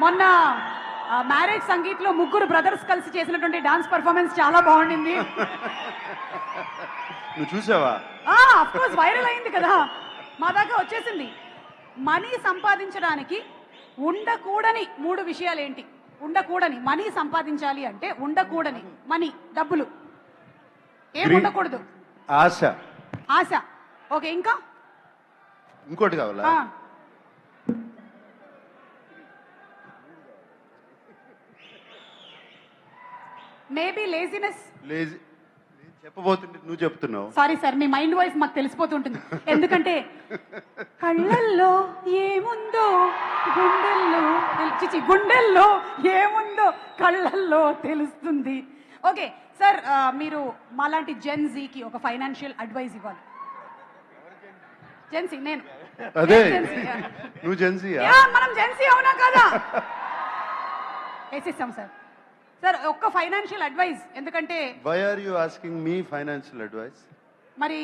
మొన్న మ్యారేజ్ సంగీత్ లో ముగ్గురు బ్రదర్స్ కలిసి చేసినటువంటి డాన్స్ పర్ఫార్మెన్స్ చాలా బాగుండింది. నువ్వు చూసావా? ఆఫ్ కోర్స్ వైరల్ అయింది కదా, మా దాకా వచ్చేసింది. మనీ సంపాదించడానికి ఉండకూడని 3 విషయాలు ఏంటి? ఉండకూడని మనీ సంపాదించాలి అంటే ఉండకూడని మనీ, డబ్బులు ఏం ఉండకూడదు? ఆశ. ఆశ. ఓకే, ఇంకా ఇంకోటి కావాలా? Maybe laziness. లేజీ చెప్పబోతుంటే నువ్వు చెప్తున్నావు. సారీ సార్, మీ మైండ్ వాయిస్ మాకు తెలిసిపోతుంటుంది. ఎందుకంటే కళ్ళల్లో ఏముందో గుండెల్లో ఏముందో కళ్ళల్లో తెలుస్తుంది. ఓకే సార్, మీరు మాలాంటి జెన్జీకి ఒక ఫైనాన్షియల్ అడ్వైస్ ఇవ్వాలి. జెన్సీ నేను. అదే నువ్వు జెన్సీ. మనం జెన్సీ అవునా కదా? వేసేస్తాం సార్. సార్ ఒక్క ఫైనాన్షియల్ అడ్వైస్, ఎందుకంటే why are you asking me financial advice? మరి